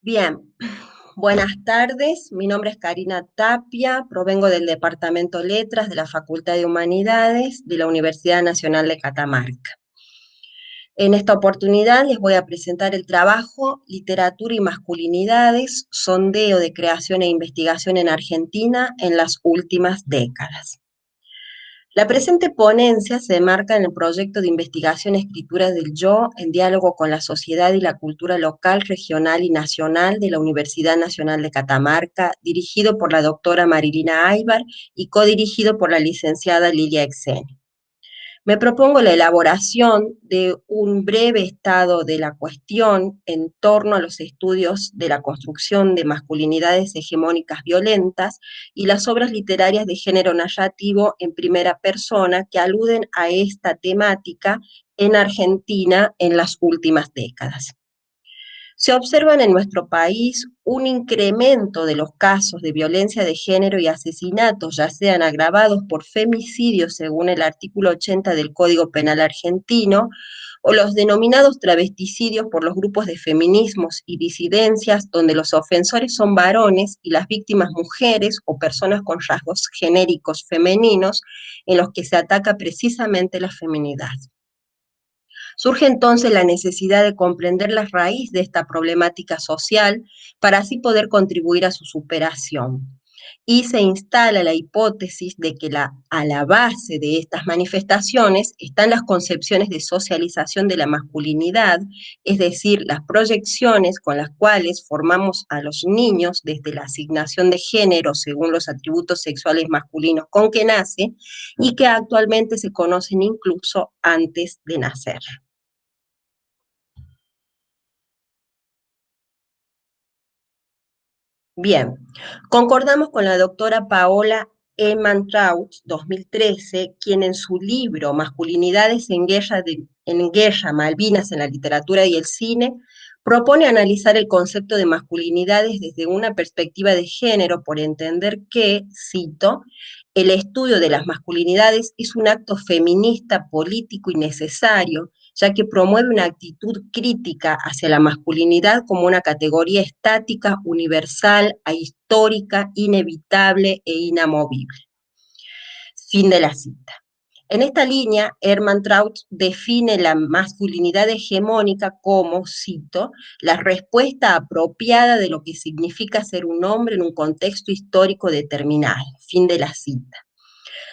Bien, buenas tardes. Mi nombre es Karina Tapia, provengo del Departamento Letras de la Facultad de Humanidades de la Universidad Nacional de Catamarca. En esta oportunidad les voy a presentar el trabajo Literatura y Masculinidades, sondeo de creación e investigación en Argentina en las últimas décadas. La presente ponencia se enmarca en el proyecto de investigación Escritura del Yo en diálogo con la sociedad y la cultura local, regional y nacional de la Universidad Nacional de Catamarca, dirigido por la doctora Marilina Aybar y codirigido por la licenciada Lilia Exeni. Me propongo la elaboración de un breve estado de la cuestión en torno a los estudios de la construcción de masculinidades hegemónicas violentas y las obras literarias de género narrativo en primera persona que aluden a esta temática en Argentina en las últimas décadas. Se observan en nuestro país un incremento de los casos de violencia de género y asesinatos, ya sean agravados por femicidio según el artículo 80 del Código Penal argentino, o los denominados travesticidios por los grupos de feminismos y disidencias, donde los ofensores son varones y las víctimas mujeres o personas con rasgos genéricos femeninos, en los que se ataca precisamente la feminidad. Surge entonces la necesidad de comprender la raíz de esta problemática social para así poder contribuir a su superación. Y se instala la hipótesis de que a la base de estas manifestaciones están las concepciones de socialización de la masculinidad, es decir, las proyecciones con las cuales formamos a los niños desde la asignación de género según los atributos sexuales masculinos con que nace y que actualmente se conocen incluso antes de nacer. Bien, concordamos con la doctora Paola Ehrmantraut, 2013, quien en su libro Masculinidades en guerra, Malvinas en la literatura y el cine, propone analizar el concepto de masculinidades desde una perspectiva de género por entender que, cito, el estudio de las masculinidades es un acto feminista, político y necesario, ya que promueve una actitud crítica hacia la masculinidad como una categoría estática, universal, ahistórica, inevitable e inamovible. Fin de la cita. En esta línea, Hermann Traut define la masculinidad hegemónica como, cito, la respuesta apropiada de lo que significa ser un hombre en un contexto histórico determinado. Fin de la cita.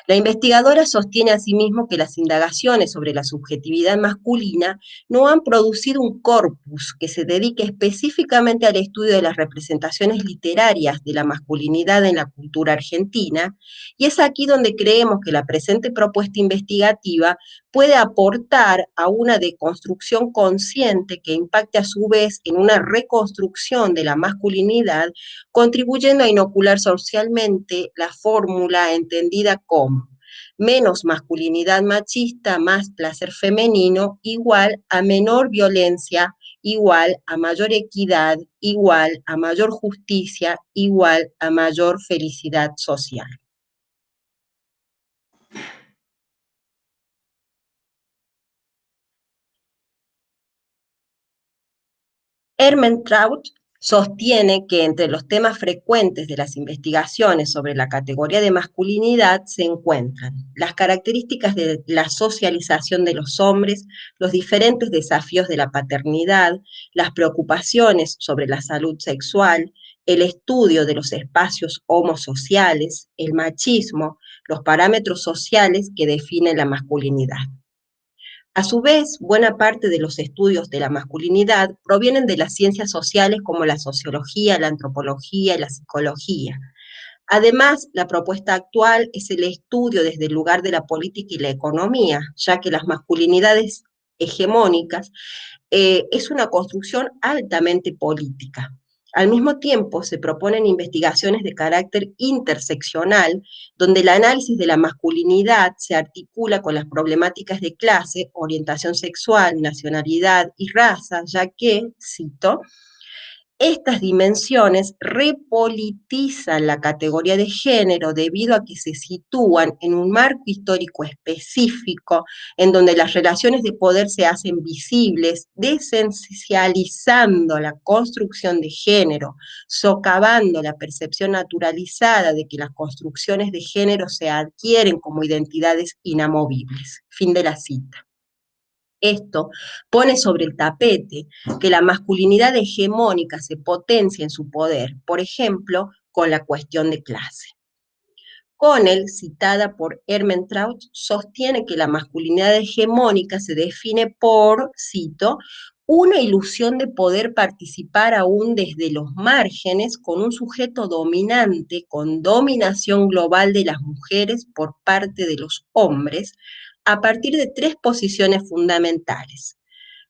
La investigadora sostiene asimismo que las indagaciones sobre la subjetividad masculina no han producido un corpus que se dedique específicamente al estudio de las representaciones literarias de la masculinidad en la cultura argentina, y es aquí donde creemos que la presente propuesta investigativa puede aportar a una deconstrucción consciente que impacte a su vez en una reconstrucción de la masculinidad, contribuyendo a inocular socialmente la fórmula entendida como menos masculinidad machista, más placer femenino, igual a menor violencia, igual a mayor equidad, igual a mayor justicia, igual a mayor felicidad social. Ermentrout sostiene que entre los temas frecuentes de las investigaciones sobre la categoría de masculinidad se encuentran las características de la socialización de los hombres, los diferentes desafíos de la paternidad, las preocupaciones sobre la salud sexual, el estudio de los espacios homosociales, el machismo, los parámetros sociales que definen la masculinidad. A su vez, buena parte de los estudios de la masculinidad provienen de las ciencias sociales como la sociología, la antropología y la psicología. Además, la propuesta actual es el estudio desde el lugar de la política y la economía, ya que las masculinidades hegemónicas es una construcción altamente política. Al mismo tiempo, se proponen investigaciones de carácter interseccional, donde el análisis de la masculinidad se articula con las problemáticas de clase, orientación sexual, nacionalidad y raza, ya que, cito, Estas dimensiones repolitizan la categoría de género debido a que se sitúan en un marco histórico específico en donde las relaciones de poder se hacen visibles, desesencializando la construcción de género, socavando la percepción naturalizada de que las construcciones de género se adquieren como identidades inamovibles. Fin de la cita. Esto pone sobre el tapete que la masculinidad hegemónica se potencia en su poder, por ejemplo, con la cuestión de clase. Connell, citada por Ermentrout, sostiene que la masculinidad hegemónica se define por, cito, una ilusión de poder participar aún desde los márgenes con un sujeto dominante, con dominación global de las mujeres por parte de los hombres, a partir de tres posiciones fundamentales: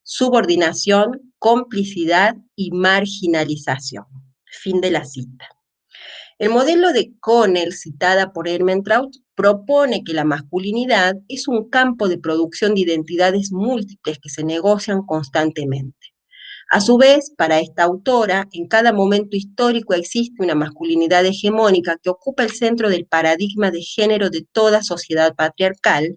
subordinación, complicidad y marginalización. Fin de la cita. El modelo de Connell, citada por Ermentrout, propone que la masculinidad es un campo de producción de identidades múltiples que se negocian constantemente. A su vez, para esta autora, en cada momento histórico existe una masculinidad hegemónica que ocupa el centro del paradigma de género de toda sociedad patriarcal,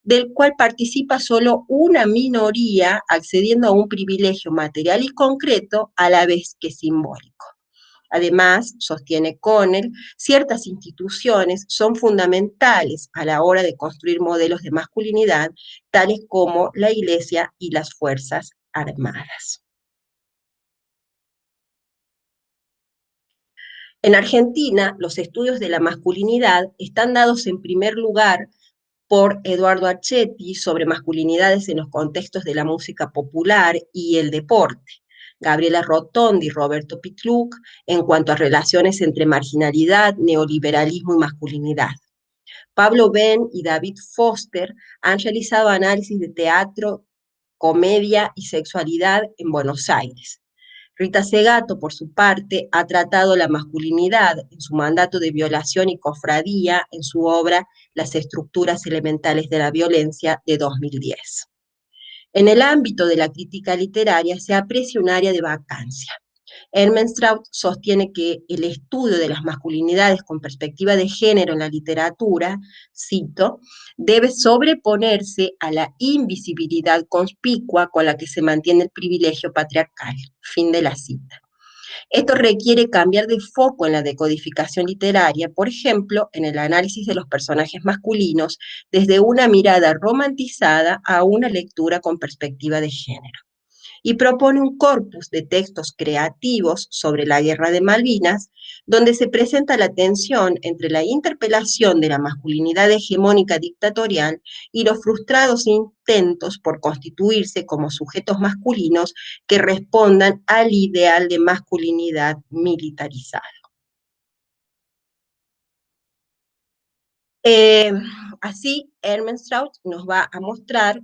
del cual participa solo una minoría accediendo a un privilegio material y concreto a la vez que simbólico. Además, sostiene Connell, ciertas instituciones son fundamentales a la hora de construir modelos de masculinidad, tales como la Iglesia y las Fuerzas Armadas. En Argentina, los estudios de la masculinidad están dados en primer lugar por Eduardo Archetti sobre masculinidades en los contextos de la música popular y el deporte. Gabriela Rotondi y Roberto Pitluc en cuanto a relaciones entre marginalidad, neoliberalismo y masculinidad. Pablo Ben y David Foster han realizado análisis de teatro, comedia y sexualidad en Buenos Aires. Rita Segato, por su parte, ha tratado la masculinidad en su mandato de violación y cofradía en su obra Las estructuras elementales de la violencia de 2010. En el ámbito de la crítica literaria se aprecia un área de vacancia. Ermentrout sostiene que el estudio de las masculinidades con perspectiva de género en la literatura, cito, debe sobreponerse a la invisibilidad conspicua con la que se mantiene el privilegio patriarcal. Fin de la cita. Esto requiere cambiar de foco en la decodificación literaria, por ejemplo, en el análisis de los personajes masculinos, desde una mirada romantizada a una lectura con perspectiva de género. Y propone un corpus de textos creativos sobre la Guerra de Malvinas, donde se presenta la tensión entre la interpelación de la masculinidad hegemónica dictatorial y los frustrados intentos por constituirse como sujetos masculinos que respondan al ideal de masculinidad militarizada. Así, Ermentrout nos va a mostrar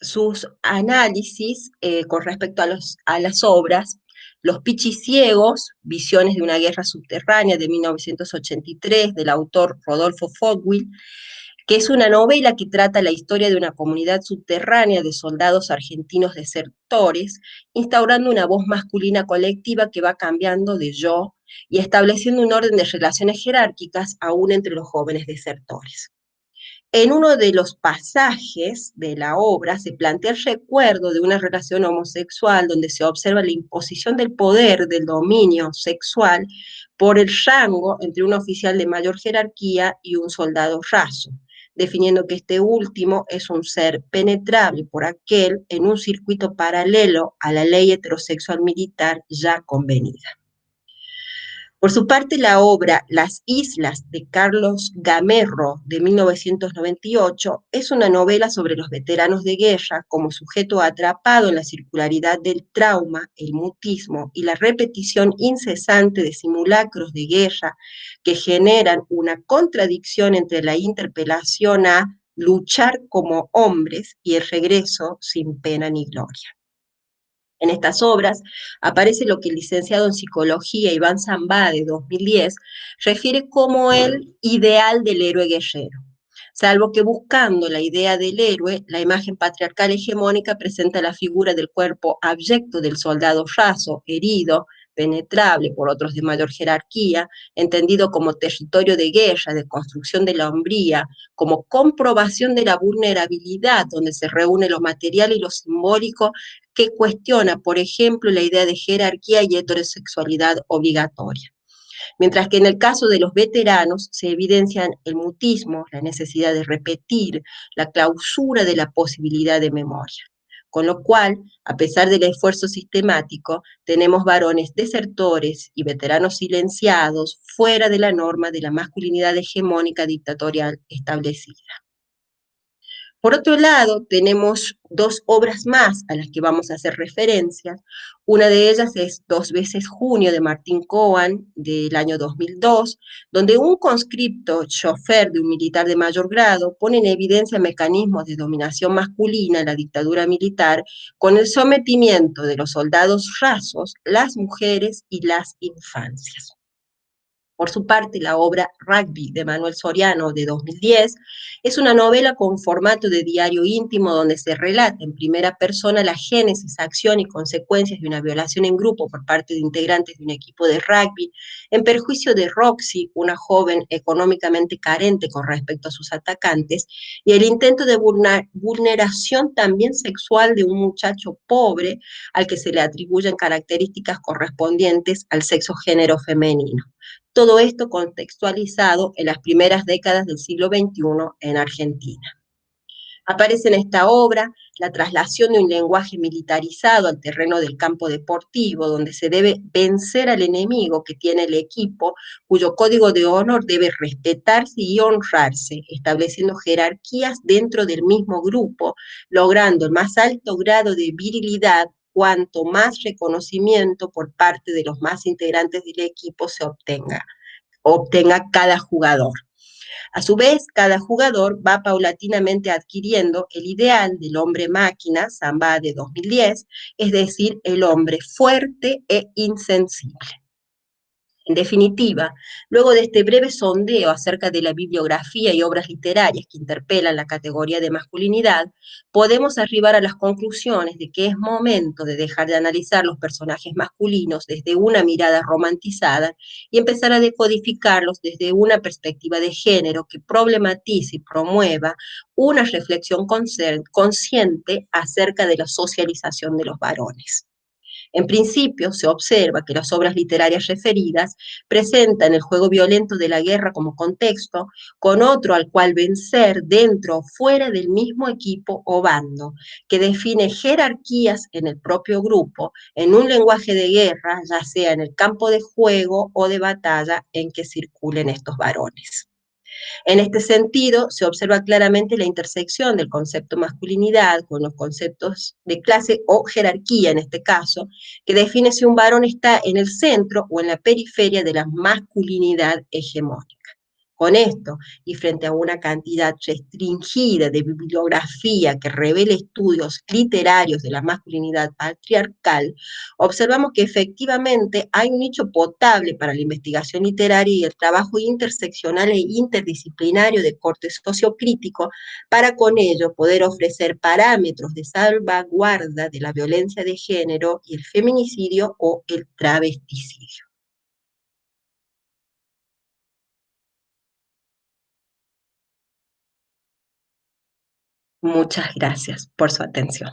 sus análisis con respecto a las obras Los Pichis Ciegos, Visiones de una Guerra Subterránea de 1983, del autor Rodolfo Fogwill, que es una novela que trata la historia de una comunidad subterránea de soldados argentinos desertores, instaurando una voz masculina colectiva que va cambiando de yo y estableciendo un orden de relaciones jerárquicas aún entre los jóvenes desertores. En uno de los pasajes de la obra se plantea el recuerdo de una relación homosexual donde se observa la imposición del poder, del dominio sexual, por el rango entre un oficial de mayor jerarquía y un soldado raso, definiendo que este último es un ser penetrable por aquel en un circuito paralelo a la ley heterosexual militar ya convenida. Por su parte, la obra Las Islas de Carlos Gamerro de 1998 es una novela sobre los veteranos de guerra como sujeto atrapado en la circularidad del trauma, el mutismo y la repetición incesante de simulacros de guerra que generan una contradicción entre la interpelación a luchar como hombres y el regreso sin pena ni gloria. En estas obras aparece lo que el licenciado en psicología Iván Zambada, de 2010, refiere como el ideal del héroe guerrero. salvo que buscando la idea del héroe, la imagen patriarcal hegemónica presenta la figura del cuerpo abyecto del soldado raso, herido, penetrable por otros de mayor jerarquía, entendido como territorio de guerra, de construcción de la hombría, como comprobación de la vulnerabilidad, donde se reúne lo material y lo simbólico, que cuestiona, por ejemplo, la idea de jerarquía y heterosexualidad obligatoria. Mientras que en el caso de los veteranos se evidencian el mutismo, la necesidad de repetir, la clausura de la posibilidad de memoria. Con lo cual, a pesar del esfuerzo sistemático, tenemos varones desertores y veteranos silenciados fuera de la norma de la masculinidad hegemónica dictatorial establecida. Por otro lado, tenemos dos obras más a las que vamos a hacer referencia. Una de ellas es Dos veces Junio de Martín Cohen del año 2002, donde un conscripto chofer de un militar de mayor grado pone en evidencia mecanismos de dominación masculina en la dictadura militar con el sometimiento de los soldados rasos, las mujeres y las infancias. Por su parte, la obra Rugby de Manuel Soriano de 2010 es una novela con formato de diario íntimo donde se relata en primera persona la génesis, acción y consecuencias de una violación en grupo por parte de integrantes de un equipo de rugby, en perjuicio de Roxy, una joven económicamente carente con respecto a sus atacantes, y el intento de vulneración también sexual de un muchacho pobre al que se le atribuyen características correspondientes al sexo género femenino. Todo esto contextualizado en las primeras décadas del siglo XXI en Argentina. Aparece en esta obra la traslación de un lenguaje militarizado al terreno del campo deportivo, donde se debe vencer al enemigo que tiene el equipo, cuyo código de honor debe respetarse y honrarse, estableciendo jerarquías dentro del mismo grupo, logrando el más alto grado de virilidad cuanto más reconocimiento por parte de los más integrantes del equipo se obtenga cada jugador. A su vez, cada jugador va paulatinamente adquiriendo el ideal del hombre máquina, Samba de 2010, es decir, el hombre fuerte e insensible. En definitiva, luego de este breve sondeo acerca de la bibliografía y obras literarias que interpelan la categoría de masculinidad, podemos arribar a las conclusiones de que es momento de dejar de analizar los personajes masculinos desde una mirada romantizada y empezar a decodificarlos desde una perspectiva de género que problematice y promueva una reflexión consciente acerca de la socialización de los varones. En principio, se observa que las obras literarias referidas presentan el juego violento de la guerra como contexto, con otro al cual vencer dentro o fuera del mismo equipo o bando, que define jerarquías en el propio grupo, en un lenguaje de guerra, ya sea en el campo de juego o de batalla en que circulen estos varones. En este sentido, se observa claramente la intersección del concepto masculinidad con los conceptos de clase o jerarquía, en este caso, que define si un varón está en el centro o en la periferia de la masculinidad hegemónica. Con esto, y frente a una cantidad restringida de bibliografía que revela estudios literarios de la masculinidad patriarcal, observamos que efectivamente hay un nicho potable para la investigación literaria y el trabajo interseccional e interdisciplinario de corte sociocrítico para con ello poder ofrecer parámetros de salvaguarda de la violencia de género y el feminicidio o el travesticidio. Muchas gracias por su atención.